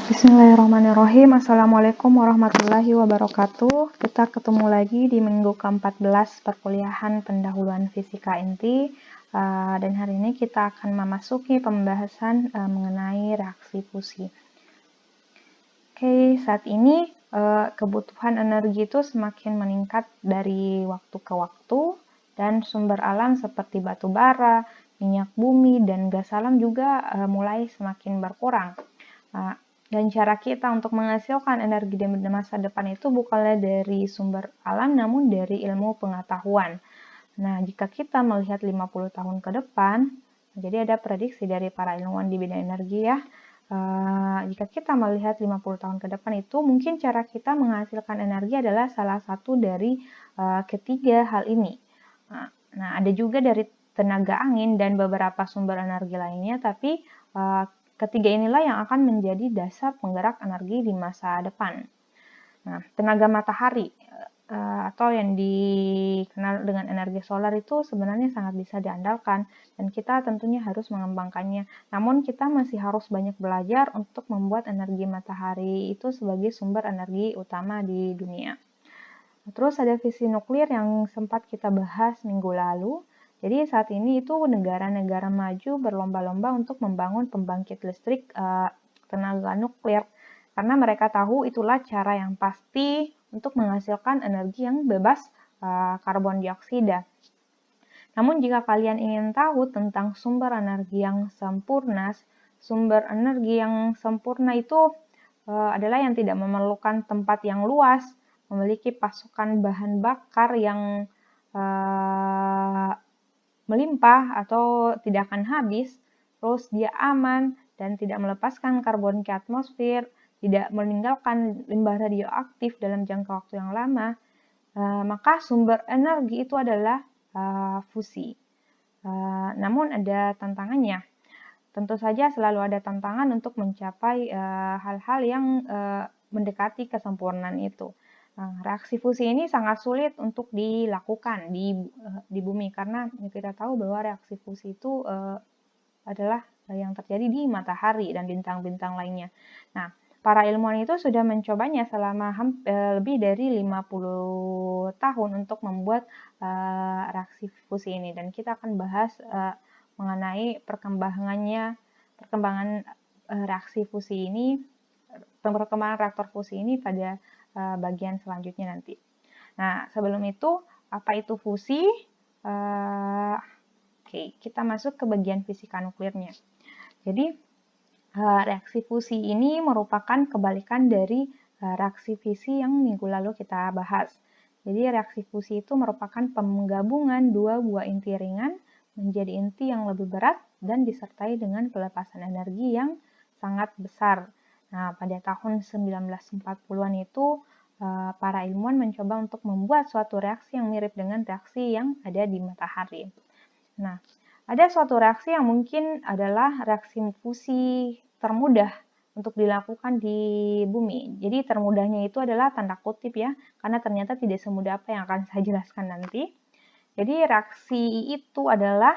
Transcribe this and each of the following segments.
Bismillahirrahmanirrahim. Assalamualaikum warahmatullahi wabarakatuh. Kita ketemu lagi di minggu ke-14 perkuliahan pendahuluan fisika inti. Dan hari ini kita akan memasuki pembahasan mengenai reaksi fusi. Oke, saat ini kebutuhan energi itu semakin meningkat dari waktu ke waktu, dan sumber alam seperti batu bara, minyak bumi, dan gas alam juga mulai semakin berkurang. Dan cara kita untuk menghasilkan energi di masa depan itu bukanlah dari sumber alam, namun dari ilmu pengetahuan. Nah, jika kita melihat 50 tahun ke depan, jadi ada prediksi dari para ilmuwan di bidang energi ya. Jika kita melihat 50 tahun ke depan itu, mungkin cara kita menghasilkan energi adalah salah satu dari ketiga hal ini. Nah, ada juga dari tenaga angin dan beberapa sumber energi lainnya, tapi ketiga inilah yang akan menjadi dasar penggerak energi di masa depan. Nah, tenaga matahari atau yang dikenal dengan energi solar itu sebenarnya sangat bisa diandalkan, dan kita tentunya harus mengembangkannya. Namun kita masih harus banyak belajar untuk membuat energi matahari itu sebagai sumber energi utama di dunia. Terus ada fisi nuklir yang sempat kita bahas minggu lalu. Jadi saat ini itu negara-negara maju berlomba-lomba untuk membangun pembangkit listrik tenaga nuklir, karena mereka tahu itulah cara yang pasti untuk menghasilkan energi yang bebas karbon dioksida. Namun jika kalian ingin tahu tentang sumber energi yang sempurna, itu adalah yang tidak memerlukan tempat yang luas, memiliki pasokan bahan bakar yang melimpah atau tidak akan habis, terus dia aman dan tidak melepaskan karbon ke atmosfer, tidak meninggalkan limbah radioaktif dalam jangka waktu yang lama, maka sumber energi itu adalah fusi. Namun ada tantangannya. Tentu saja selalu ada tantangan untuk mencapai hal-hal yang mendekati kesempurnaan itu. Reaksi fusi ini sangat sulit untuk dilakukan di bumi, karena kita tahu bahwa reaksi fusi itu adalah yang terjadi di matahari dan bintang-bintang lainnya. Nah, para ilmuwan itu sudah mencobanya selama lebih dari 50 tahun untuk membuat reaksi fusi ini, dan kita akan bahas mengenai perkembangan reaksi fusi ini, perkembangan reaktor fusi ini pada bagian selanjutnya nanti. Nah, sebelum itu, apa itu fusi? Oke, kita masuk ke bagian fisika nuklirnya. Jadi, reaksi fusi ini merupakan kebalikan dari reaksi fisi yang minggu lalu kita bahas. Jadi, reaksi fusi itu merupakan penggabungan dua buah inti ringan menjadi inti yang lebih berat dan disertai dengan pelepasan energi yang sangat besar. Nah, pada tahun 1940-an itu, para ilmuwan mencoba untuk membuat suatu reaksi yang mirip dengan reaksi yang ada di matahari. Nah, ada suatu reaksi yang mungkin adalah reaksi fusi termudah untuk dilakukan di bumi. Jadi termudahnya itu adalah tanda kutip ya, karena ternyata tidak semudah apa yang akan saya jelaskan nanti. Jadi reaksi itu adalah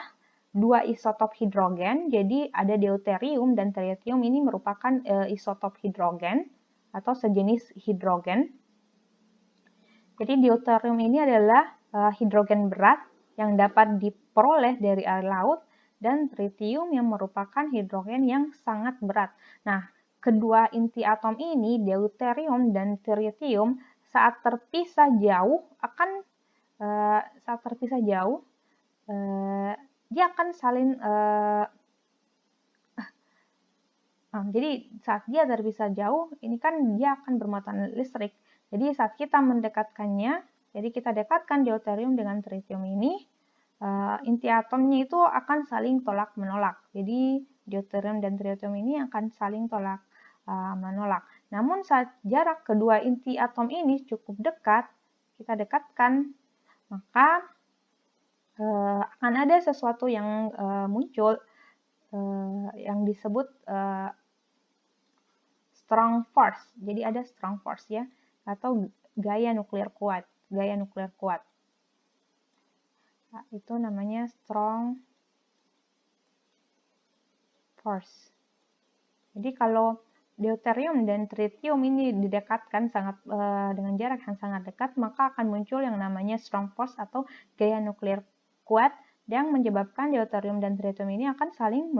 dua isotop hidrogen, jadi ada deuterium dan tritium. Ini merupakan isotop hidrogen atau sejenis hidrogen. Jadi deuterium ini adalah hidrogen berat yang dapat diperoleh dari air laut, dan tritium yang merupakan hidrogen yang sangat berat. Nah, kedua inti atom ini, deuterium dan tritium, saat terpisah jauh dia akan saling jadi saat dia terpisah jauh, ini kan dia akan bermuatan listrik. Jadi saat kita mendekatkannya, jadi kita dekatkan deuterium dengan tritium ini, inti atomnya itu akan saling tolak menolak. Jadi deuterium dan tritium ini akan saling tolak menolak. Namun saat jarak kedua inti atom ini cukup dekat, kita dekatkan, maka akan ada sesuatu yang muncul yang disebut strong force. Jadi ada strong force ya, atau gaya nuklir kuat. Nah, itu namanya strong force. Jadi kalau deuterium dan tritium ini didekatkan dengan jarak yang sangat dekat, maka akan muncul yang namanya strong force atau gaya nuklir kuat yang menyebabkan deuterium dan tritium ini akan saling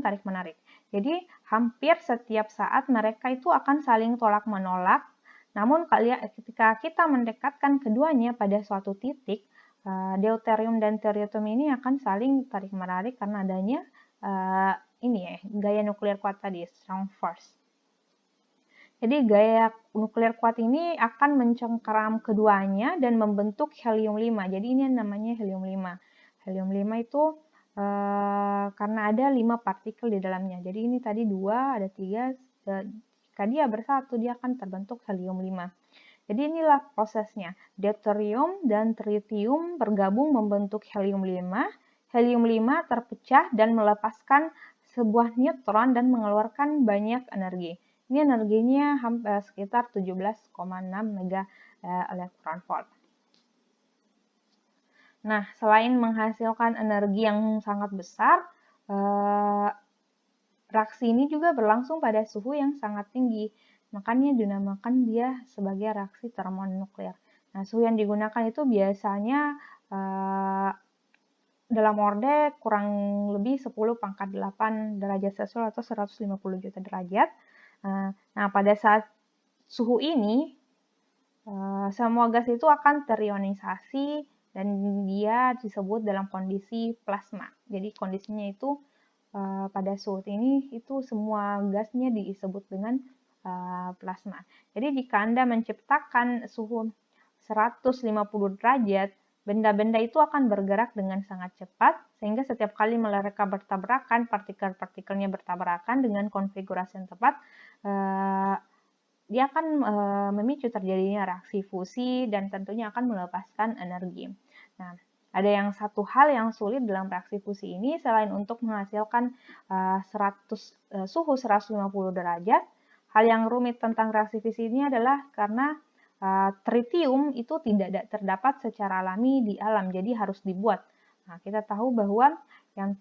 tarik-menarik. Jadi hampir setiap saat mereka itu akan saling tolak-menolak. Namun ketika kita mendekatkan keduanya pada suatu titik, deuterium dan tritium ini akan saling tarik-menarik karena adanya gaya nuklir kuat tadi, strong force. Jadi gaya nuklir kuat ini akan mencengkeram keduanya dan membentuk helium-5. Jadi ini namanya helium-5. Helium-5 itu karena ada 5 partikel di dalamnya. Jadi ini tadi 2, ada 3. Jika dia bersatu, dia akan terbentuk helium-5. Jadi inilah prosesnya. Deuterium dan tritium bergabung membentuk helium-5. Helium-5 terpecah dan melepaskan sebuah neutron dan mengeluarkan banyak energi. Ini energinya sekitar 17,6 mega elektron volt. Nah, selain menghasilkan energi yang sangat besar, reaksi ini juga berlangsung pada suhu yang sangat tinggi. Makanya dinamakan dia sebagai reaksi termonuklir. Nah, suhu yang digunakan itu biasanya dalam orde kurang lebih 10 pangkat 8 derajat Celcius atau 150 juta derajat. Nah, pada saat suhu ini, semua gas itu akan terionisasi dan dia disebut dalam kondisi plasma. Jadi kondisinya itu pada suhu ini itu semua gasnya disebut dengan plasma. Jadi jika Anda menciptakan suhu 150 derajat, benda-benda itu akan bergerak dengan sangat cepat, sehingga setiap kali mereka bertabrakan, partikel-partikelnya bertabrakan dengan konfigurasi yang tepat, dia akan memicu terjadinya reaksi fusi dan tentunya akan melepaskan energi. Nah, ada satu hal yang sulit dalam reaksi fusi ini, selain untuk menghasilkan suhu 150 derajat, hal yang rumit tentang reaksi fusi ini adalah karena tritium itu tidak terdapat secara alami di alam, jadi harus dibuat. Nah, kita tahu bahwa yang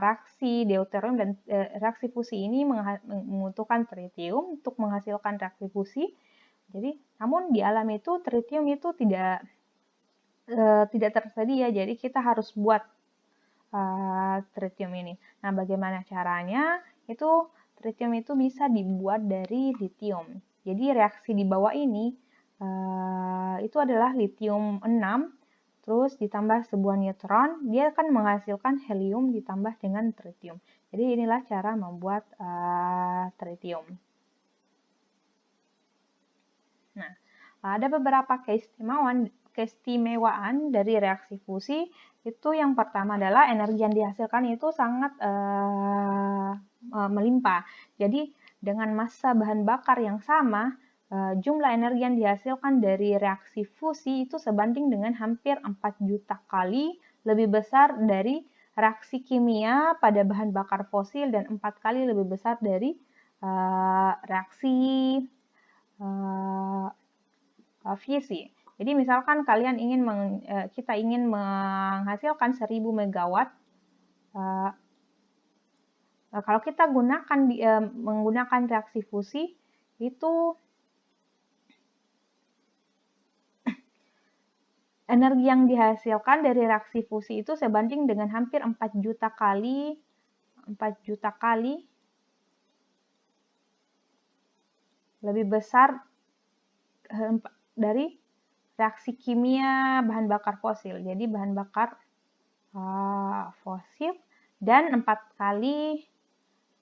reaksi deuterium dan reaksi fusi ini membutuhkan tritium untuk menghasilkan reaksi fusi. Jadi, namun di alam itu tritium itu tidak tersedia, jadi kita harus buat tritium ini. Nah, bagaimana caranya? Itu tritium itu bisa dibuat dari litium. Jadi reaksi di bawah ini itu adalah litium 6, terus ditambah sebuah neutron, dia akan menghasilkan helium ditambah dengan tritium. Jadi inilah cara membuat tritium. Nah, ada beberapa keistimewaan dari reaksi fusi. Itu yang pertama adalah energi yang dihasilkan itu sangat melimpah. Jadi dengan massa bahan bakar yang sama, jumlah energi yang dihasilkan dari reaksi fusi itu sebanding dengan hampir 4 juta kali lebih besar dari reaksi kimia pada bahan bakar fosil dan 4 kali lebih besar dari reaksi fusi. Jadi misalkan kalian kita ingin menghasilkan 1000 megawatt, kalau kita menggunakan reaksi fusi itu energi yang dihasilkan dari reaksi fusi itu sebanding dengan hampir 4 juta kali lebih besar dari reaksi kimia bahan bakar fosil. Jadi bahan bakar fosil dan 4 kali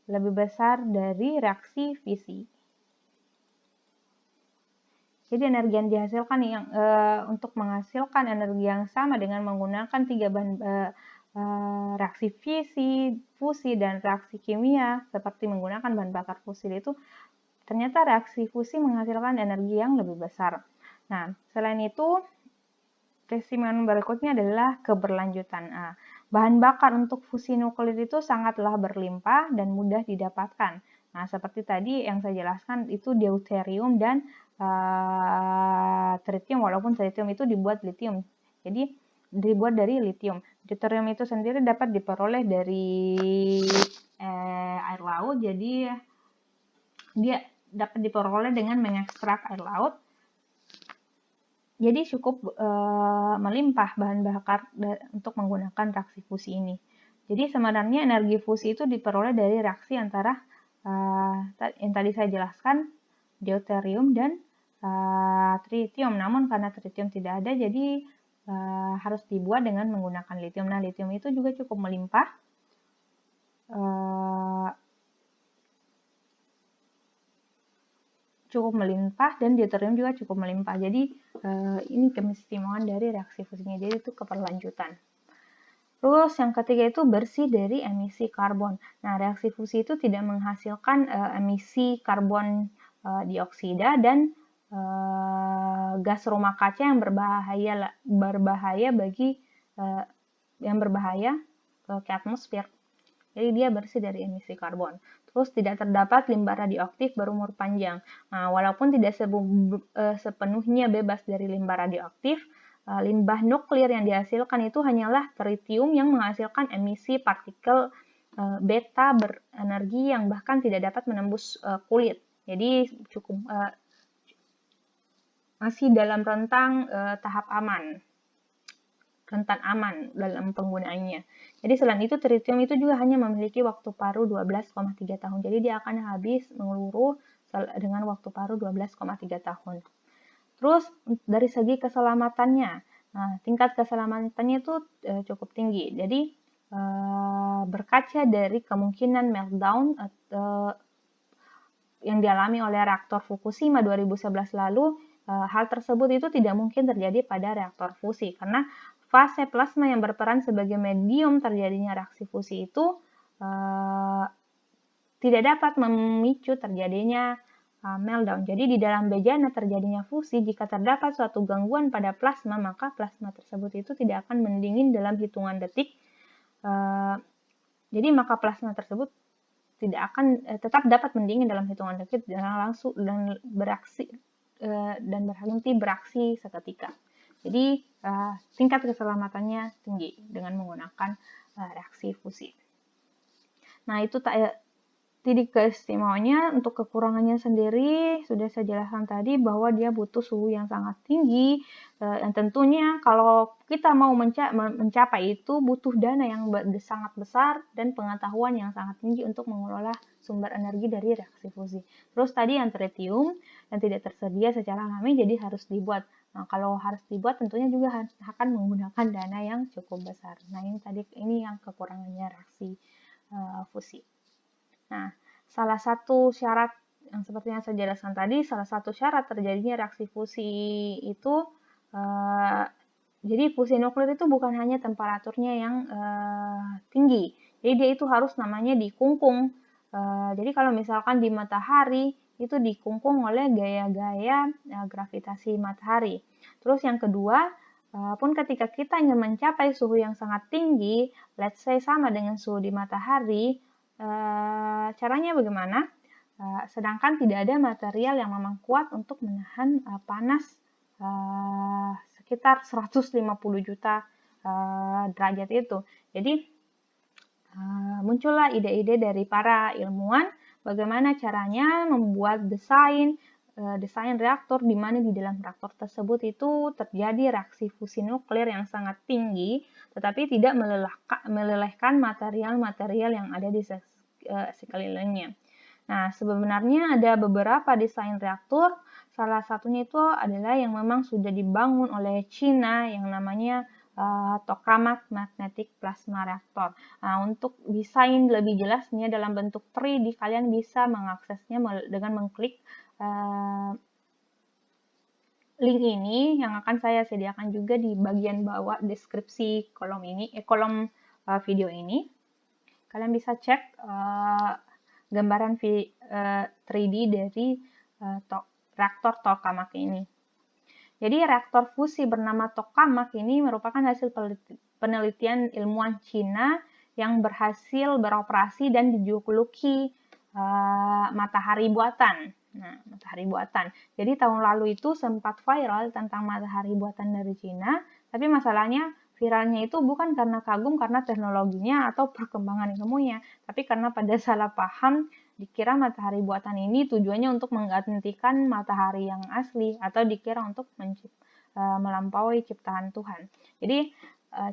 lebih besar dari reaksi fisi. Jadi energi yang dihasilkan untuk menghasilkan energi yang sama dengan menggunakan 3 bahan reaksi fusi dan reaksi kimia seperti menggunakan bahan bakar fosil itu ternyata reaksi fusi menghasilkan energi yang lebih besar. Nah, selain itu keistimewaan berikutnya adalah keberlanjutan. Bahan bakar untuk fusi nuklir itu sangatlah berlimpah dan mudah didapatkan. Nah, seperti tadi yang saya jelaskan itu deuterium dan tritium, walaupun tritium itu dibuat litium. Jadi dibuat dari litium. Deuterium itu sendiri dapat diperoleh dari air laut. Jadi dia dapat diperoleh dengan mengekstrak air laut. Jadi cukup melimpah bahan bakar untuk menggunakan reaksi fusi ini. Jadi sebenarnya energi fusi itu diperoleh dari reaksi antara yang tadi saya jelaskan, deuterium dan tritium. Namun karena tritium tidak ada, jadi harus dibuat dengan menggunakan litium. Nah, litium itu juga cukup melimpah. Dan deuterium juga cukup melimpah. Jadi ini keistimewaan dari reaksi fusinya. Jadi itu keberlanjutan. Terus yang ketiga itu bersih dari emisi karbon. Nah, reaksi fusi itu tidak menghasilkan emisi karbon dioksida dan gas rumah kaca yang berbahaya ke atmosfer. Jadi dia bersih dari emisi karbon. Terus tidak terdapat limbah radioaktif berumur panjang. Nah, walaupun tidak sepenuhnya bebas dari limbah radioaktif, limbah nuklir yang dihasilkan itu hanyalah tritium yang menghasilkan emisi partikel beta berenergi yang bahkan tidak dapat menembus kulit. Jadi cukup masih dalam rentang tahap rentan aman dalam penggunaannya. Jadi selain itu tritium itu juga hanya memiliki waktu paruh 12,3 tahun. Jadi dia akan habis mengeluruh dengan waktu paruh 12,3 tahun. Terus dari segi keselamatannya, nah, tingkat keselamatannya itu cukup tinggi. Jadi berkaca dari kemungkinan meltdown yang dialami oleh reaktor Fukushima 2011 lalu, hal tersebut itu tidak mungkin terjadi pada reaktor fusi karena fase plasma yang berperan sebagai medium terjadinya reaksi fusi itu tidak dapat memicu terjadinya meltdown. Jadi di dalam bejana terjadinya fusi, jika terdapat suatu gangguan pada plasma, maka plasma tersebut itu tidak akan mendingin dalam hitungan detik. Jadi maka plasma tersebut tidak akan tetap dapat mendingin dalam hitungan detik dan berhenti beraksi seketika. Jadi tingkat keselamatannya tinggi dengan menggunakan reaksi fusi. Nah, itu titik keistimewaannya. Untuk kekurangannya sendiri sudah saya jelaskan tadi bahwa dia butuh suhu yang sangat tinggi, yang tentunya kalau kita mau mencapai itu butuh dana yang sangat besar dan pengetahuan yang sangat tinggi untuk mengelola sumber energi dari reaksi fusi. Terus tadi yang tritium yang tidak tersedia secara alami jadi harus dibuat. Nah, kalau harus dibuat tentunya juga akan menggunakan dana yang cukup besar. Nah, ini yang kekurangannya reaksi fusi. Nah, salah satu syarat yang seperti yang saya jelaskan tadi, salah satu syarat terjadinya reaksi fusi itu, jadi fusi nuklir itu bukan hanya temperaturnya yang tinggi, jadi dia itu harus namanya dikungkung. Jadi kalau misalkan di matahari itu dikungkung oleh gaya-gaya gravitasi matahari. Terus yang kedua, pun ketika kita ingin mencapai suhu yang sangat tinggi, let's say sama dengan suhu di matahari, caranya bagaimana? Sedangkan tidak ada material yang memang kuat untuk menahan panas sekitar 150 juta derajat itu. Jadi muncullah ide-ide dari para ilmuwan bagaimana caranya membuat desain reaktor di mana di dalam reaktor tersebut itu terjadi reaksi fusi nuklir yang sangat tinggi, tetapi tidak melelehkan material-material yang ada di sekelilingnya. Nah, sebenarnya ada beberapa desain reaktor, salah satunya itu adalah yang memang sudah dibangun oleh China yang namanya tokamak magnetic plasma reactor. Nah, untuk desain lebih jelasnya dalam bentuk 3D, kalian bisa mengaksesnya dengan mengklik link ini yang akan saya sediakan juga di bagian bawah deskripsi kolom video ini. Kalian bisa cek gambaran 3D dari reaktor tokamak ini. Jadi reaktor fusi bernama tokamak ini merupakan hasil penelitian ilmuwan Cina yang berhasil beroperasi dan dijuluki matahari buatan. Nah, matahari buatan. Jadi tahun lalu itu sempat viral tentang matahari buatan dari Cina, tapi masalahnya viralnya itu bukan karena kagum karena teknologinya atau perkembangan ilmunya, tapi karena pada salah paham dikira matahari buatan ini tujuannya untuk menggantikan matahari yang asli atau dikira untuk melampaui ciptaan Tuhan. Jadi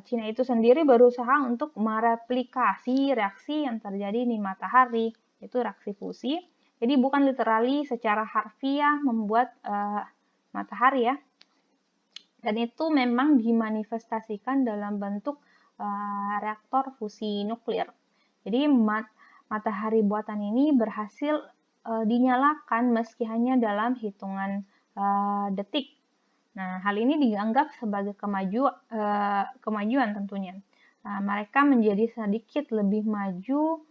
Cina itu sendiri berusaha untuk mereplikasi reaksi yang terjadi di matahari, yaitu reaksi fusi. Jadi bukan literally secara harfiah membuat matahari ya. Dan itu memang dimanifestasikan dalam bentuk reaktor fusi nuklir. Jadi matahari buatan ini berhasil dinyalakan meski hanya dalam hitungan detik. Nah, hal ini dianggap sebagai kemajuan tentunya. Nah, mereka menjadi sedikit lebih maju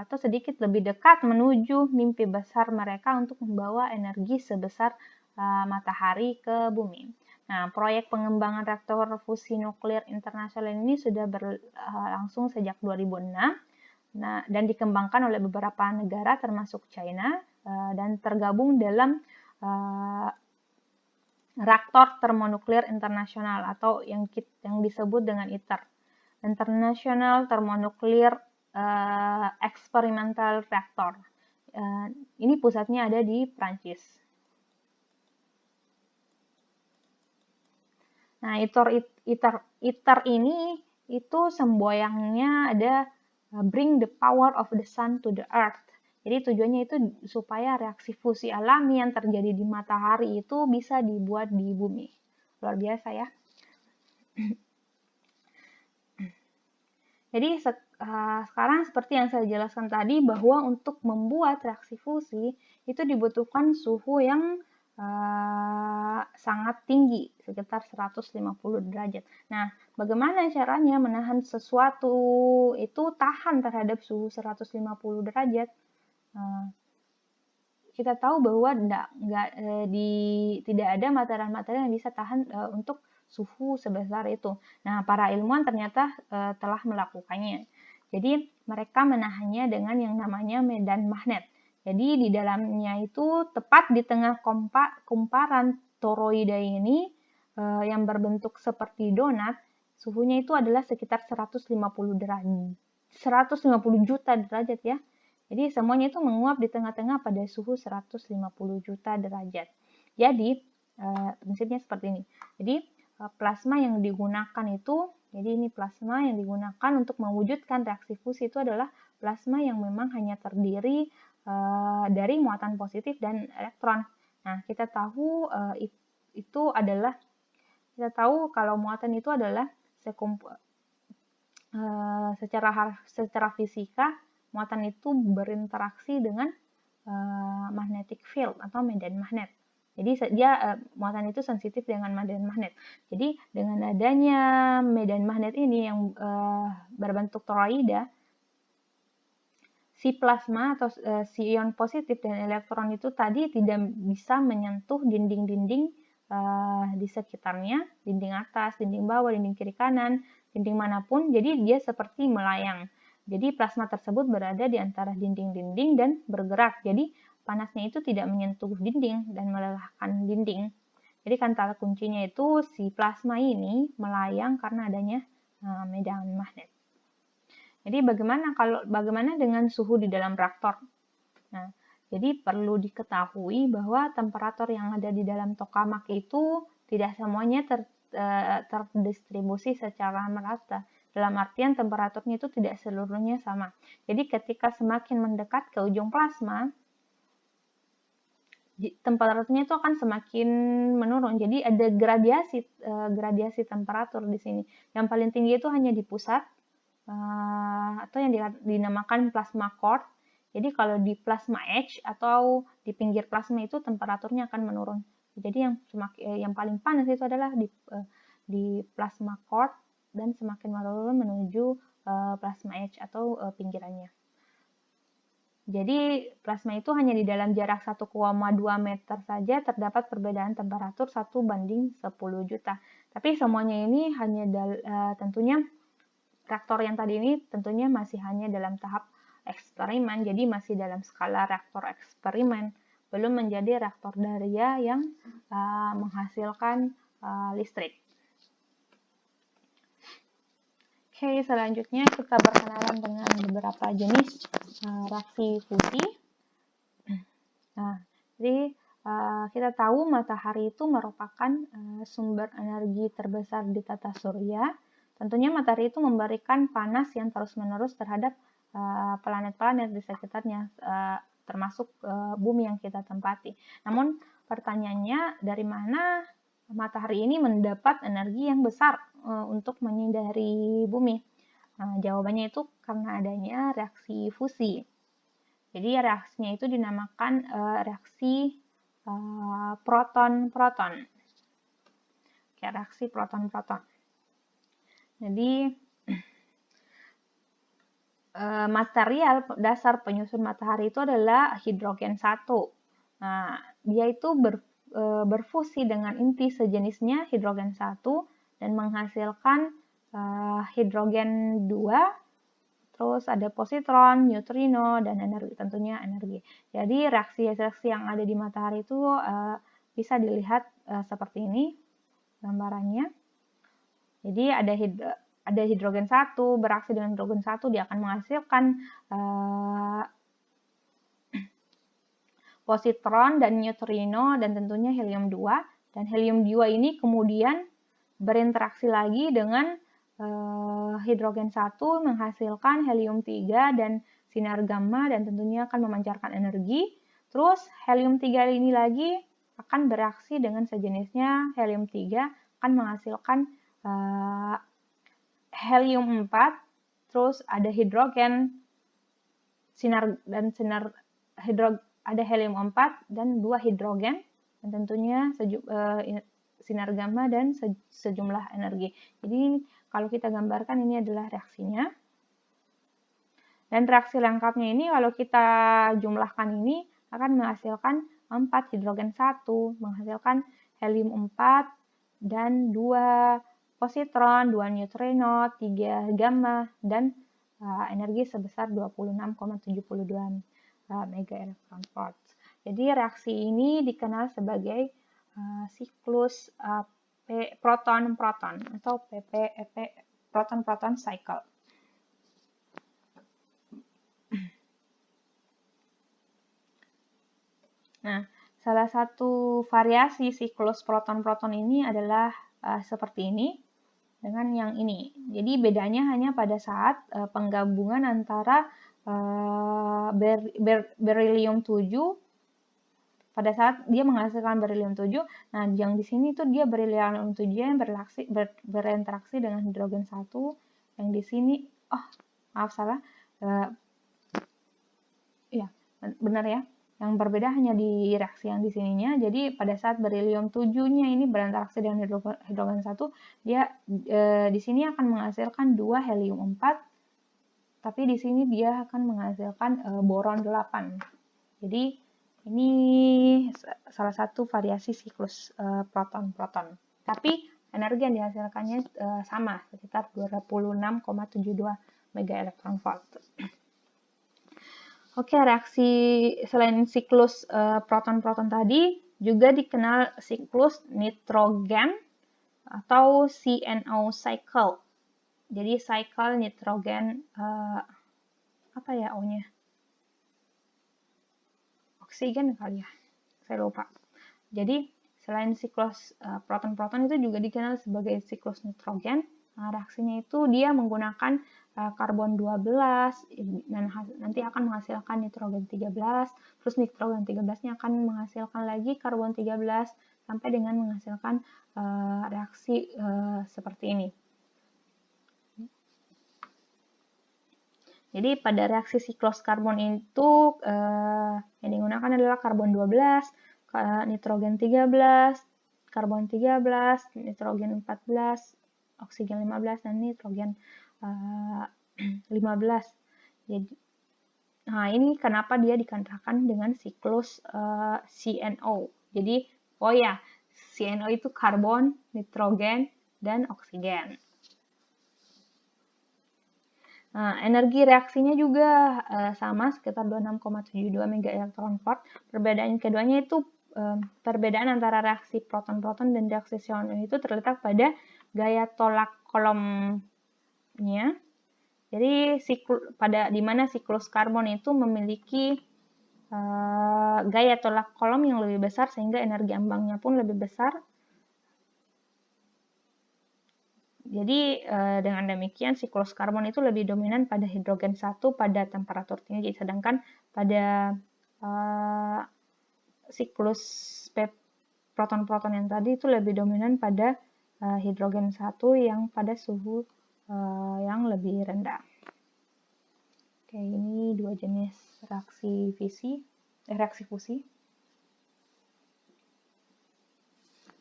atau sedikit lebih dekat menuju mimpi besar mereka untuk membawa energi sebesar matahari ke bumi. Nah, proyek pengembangan reaktor fusi nuklir internasional ini sudah berlangsung sejak 2006 dan dikembangkan oleh beberapa negara termasuk China dan tergabung dalam reaktor termonuklir internasional atau yang disebut dengan ITER, International Thermonuclear Experimental Reactor. Ini pusatnya ada di Prancis. Nah, ITER ini itu semboyannya ada bring the power of the sun to the earth. Jadi tujuannya itu supaya reaksi fusi alami yang terjadi di matahari itu bisa dibuat di bumi. Luar biasa ya. Jadi sekarang seperti yang saya jelaskan tadi bahwa untuk membuat reaksi fusi itu dibutuhkan suhu yang sangat tinggi, sekitar 150 derajat. Nah, bagaimana caranya menahan sesuatu itu tahan terhadap suhu 150 derajat? Kita tahu bahwa tidak ada material-material yang bisa tahan untuk suhu sebesar itu. Nah, para ilmuwan ternyata telah melakukannya. Jadi, mereka menahannya dengan yang namanya medan magnet. Jadi, di dalamnya itu tepat di tengah kumparan toroida ini yang berbentuk seperti donat, suhunya itu adalah sekitar 150 derajat. 150 juta derajat ya. Jadi semuanya itu menguap di tengah-tengah pada suhu 150 juta derajat. Jadi prinsipnya seperti ini. Jadi plasma yang digunakan itu, jadi ini plasma yang digunakan untuk mewujudkan reaksi fusi itu adalah plasma yang memang hanya terdiri dari muatan positif dan elektron. Nah, kita tahu kalau muatan itu adalah secara fisika muatan itu berinteraksi dengan magnetic field atau medan magnet. Jadi muatan itu sensitif dengan medan magnet. Jadi dengan adanya medan magnet ini yang berbentuk toroida, si plasma atau si ion positif dan elektron itu tadi tidak bisa menyentuh dinding-dinding di sekitarnya, dinding atas, dinding bawah, dinding kiri kanan, dinding manapun. Jadi dia seperti melayang. Jadi plasma tersebut berada di antara dinding-dinding dan bergerak. Jadi panasnya itu tidak menyentuh dinding dan melelahkan dinding. Jadi kata kuncinya itu si plasma ini melayang karena adanya medan magnet. Jadi bagaimana dengan suhu di dalam reaktor? Nah, jadi perlu diketahui bahwa temperatur yang ada di dalam tokamak itu tidak semuanya terdistribusi secara merata. Dalam artian temperaturnya itu tidak seluruhnya sama. Jadi ketika semakin mendekat ke ujung plasma, temperaturnya itu akan semakin menurun. Jadi ada gradiasi temperatur di sini. Yang paling tinggi itu hanya di pusat atau yang dinamakan plasma core. Jadi kalau di plasma edge atau di pinggir plasma itu temperaturnya akan menurun. Jadi yang paling panas itu adalah di plasma core dan semakin menurun menuju plasma edge atau pinggirannya. Jadi plasma itu hanya di dalam jarak 1,2 meter saja terdapat perbedaan temperatur 1:10 juta. Tapi semuanya ini hanya tentunya reaktor yang tadi ini tentunya masih hanya dalam tahap eksperimen, jadi masih dalam skala reaktor eksperimen, belum menjadi reaktor daria yang menghasilkan listrik. Oke, selanjutnya kita berkenalan dengan beberapa jenis reaksi fusi. Nah, jadi kita tahu matahari itu merupakan sumber energi terbesar di tata surya. Tentunya matahari itu memberikan panas yang terus-menerus terhadap planet-planet di sekitarnya, termasuk bumi yang kita tempati. Namun pertanyaannya, dari mana matahari ini mendapat energi yang besar untuk menyinari bumi? Nah, jawabannya itu karena adanya reaksi fusi. Jadi reaksinya itu dinamakan reaksi proton-proton. Kayak reaksi proton-proton. Jadi material dasar penyusun matahari itu adalah hidrogen 1. Nah, dia itu berfusi dengan inti sejenisnya hidrogen 1 dan menghasilkan hidrogen 2. Terus ada positron, neutrino, dan energi, tentunya energi. Jadi reaksi-reaksi yang ada di matahari itu bisa dilihat seperti ini gambarannya. Jadi ada hidrogen 1 beraksi dengan hidrogen 1, dia akan menghasilkan positron dan neutrino dan tentunya helium 2. Dan helium 2 ini kemudian berinteraksi lagi dengan hidrogen 1 menghasilkan helium 3 dan sinar gamma dan tentunya akan memancarkan energi. Terus helium 3 ini lagi akan bereaksi dengan sejenisnya helium 3 akan menghasilkan helium 4. Terus ada hidrogen ada helium 4 dan 2 hidrogen dan tentunya sinar gamma dan sejumlah energi. Jadi kalau kita gambarkan ini adalah reaksinya. Dan reaksi lengkapnya ini kalau kita jumlahkan ini akan menghasilkan 4 hidrogen 1, menghasilkan helium 4 dan 2 positron, 2 neutrino, 3 gamma dan energi sebesar 26,72 mega electron volts. Jadi reaksi ini dikenal sebagai siklus proton-proton atau PPEP, proton-proton cycle. Nah, salah satu variasi siklus proton-proton ini adalah seperti ini dengan yang ini. Jadi bedanya hanya pada saat penggabungan antara berilium 7 pada saat dia menghasilkan berilium 7. Nah, yang di sini tuh dia berilium 7 yang berinteraksi dengan hidrogen 1. Yang di sini, maaf salah. Ya, benar ya. Yang berbeda hanya di reaksi yang di sininya. Jadi pada saat berilium 7-nya ini berinteraksi dengan hidrogen 1, dia di sini akan menghasilkan 2 helium 4. Tapi di sini dia akan menghasilkan boron 8. Jadi ini salah satu variasi siklus proton-proton. Tapi energi yang dihasilkannya sama, sekitar 26,72 mega electron volt. Oke, reaksi selain siklus proton-proton tadi juga dikenal siklus nitrogen atau CNO cycle. Jadi cycle nitrogen apa ya O-nya? Oksigen kali ya, saya lupa. Jadi selain siklus proton-proton itu juga dikenal sebagai siklus nitrogen. Nah, reaksinya itu dia menggunakan karbon 12 dan nanti akan menghasilkan nitrogen 13, terus nitrogen 13-nya akan menghasilkan lagi karbon 13 sampai dengan menghasilkan reaksi seperti ini. Jadi pada reaksi siklus karbon itu yang digunakan adalah karbon 12, nitrogen 13, karbon 13, nitrogen 14, oksigen 15, dan nitrogen 15. Jadi, nah ini kenapa dia dikatakan dengan siklus CNO. Jadi, CNO itu karbon, nitrogen, dan oksigen. Nah, energi reaksinya juga sama, sekitar 26,72 mega electron volt. Perbedaan keduanya itu perbedaan antara reaksi proton-proton dan reaksi CNO itu terletak pada gaya tolak kolomnya. Jadi di mana siklus karbon itu memiliki gaya tolak kolom yang lebih besar sehingga energi ambangnya pun lebih besar. Jadi dengan demikian siklus karbon itu lebih dominan pada hidrogen 1 pada temperatur tinggi, sedangkan pada siklus proton-proton yang tadi itu lebih dominan pada hidrogen 1 yang pada suhu yang lebih rendah. Oke, ini dua jenis reaksi fusi.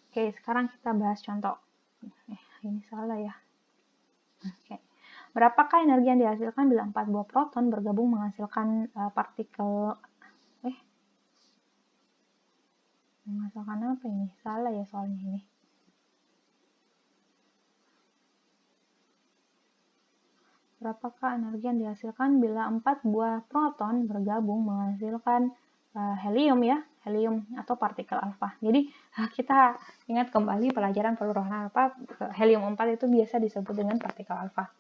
Oke, sekarang kita bahas contoh. Ini salah ya. Oke. Berapakah energi yang dihasilkan bila 4 buah proton bergabung menghasilkan partikel menghasilkan apa ini? Salah ya soalnya ini. Berapakah energi yang dihasilkan bila 4 buah proton bergabung menghasilkan helium ya, helium atau partikel alfa. Jadi kita ingat kembali pelajaran peluruhan alfa, helium 4 itu biasa disebut dengan partikel alfa.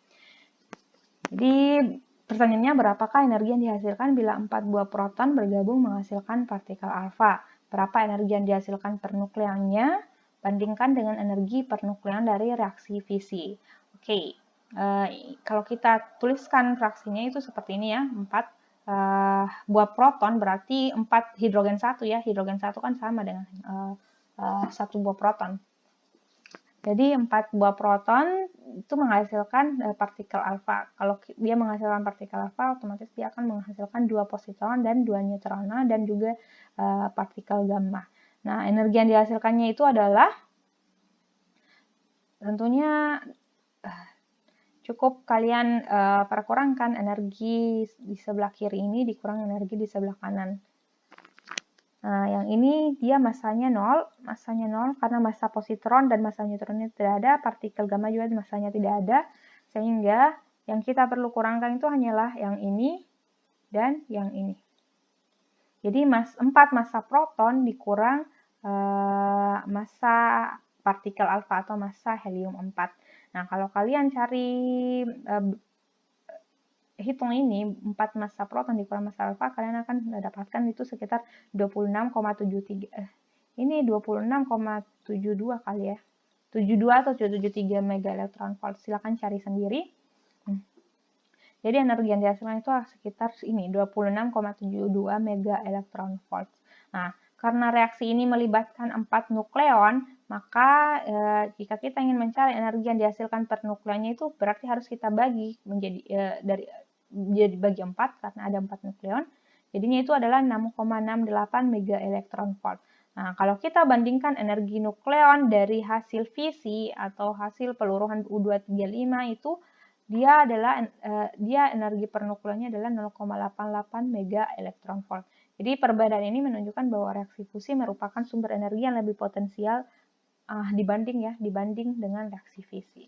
Jadi pertanyaannya, berapakah energi yang dihasilkan bila 4 buah proton bergabung menghasilkan partikel alfa? Berapa energi yang dihasilkan per nukleonnya bandingkan dengan energi per nukleon dari reaksi fisi. Oke. Kalau kita tuliskan fraksinya itu seperti ini ya, 4 buah proton berarti 4 hidrogen 1 ya, hidrogen 1 kan sama dengan 1 buah proton. Jadi 4 buah proton itu menghasilkan partikel alfa. Kalau dia menghasilkan partikel alfa, otomatis dia akan menghasilkan 2 positron dan 2 neutron dan juga partikel gamma. Nah, energi yang dihasilkannya itu adalah tentunya cukup kalian perkurangkan energi di sebelah kiri ini dikurang energi di sebelah kanan. Nah, yang ini dia masanya 0 karena massa positron dan massa neutronnya tidak ada, partikel gamma juga massanya tidak ada, sehingga yang kita perlu kurangkan itu hanyalah yang ini dan yang ini. Jadi 4 massa proton dikurang massa partikel alfa atau massa helium 4. Nah, kalau kalian cari hitung ini 4 massa proton dikurang massa alfa, kalian akan mendapatkan itu sekitar 26,73. Ini 26,72 kali ya. 72 atau 73 mega elektron volt. Silakan cari sendiri. Jadi energi yang dihasilkan itu sekitar ini 26,72 mega elektron volt. Nah, karena reaksi ini melibatkan 4 nukleon, maka jika kita ingin mencari energi yang dihasilkan per nukleonnya itu berarti harus kita bagi menjadi bagi 4 karena ada 4 nukleon. Jadinya itu adalah 6,68 mega elektron volt. Nah, kalau kita bandingkan energi nukleon dari hasil fisi atau hasil peluruhan U235 itu dia energi per nukleonnya adalah 0,88 mega elektron volt. Jadi perbedaan ini menunjukkan bahwa reaksi fusi merupakan sumber energi yang lebih potensial dibanding dengan reaksi fisi.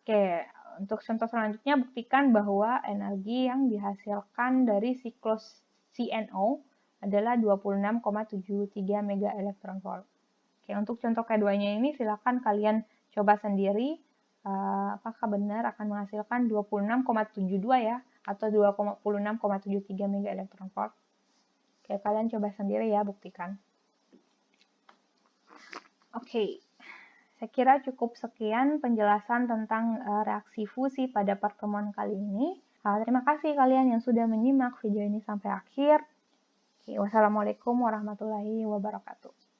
Oke, untuk contoh selanjutnya buktikan bahwa energi yang dihasilkan dari siklus CNO adalah 26,73 mega elektron volt. Oke, untuk contoh keduanya ini silakan kalian coba sendiri apakah benar akan menghasilkan 26,72 ya atau 26,73 mega elektron volt. Oke, kalian coba sendiri ya, buktikan. Oke, saya kira cukup sekian penjelasan tentang reaksi fusi pada pertemuan kali ini. Terima kasih kalian yang sudah menyimak video ini sampai akhir. Oke, wassalamualaikum warahmatullahi wabarakatuh.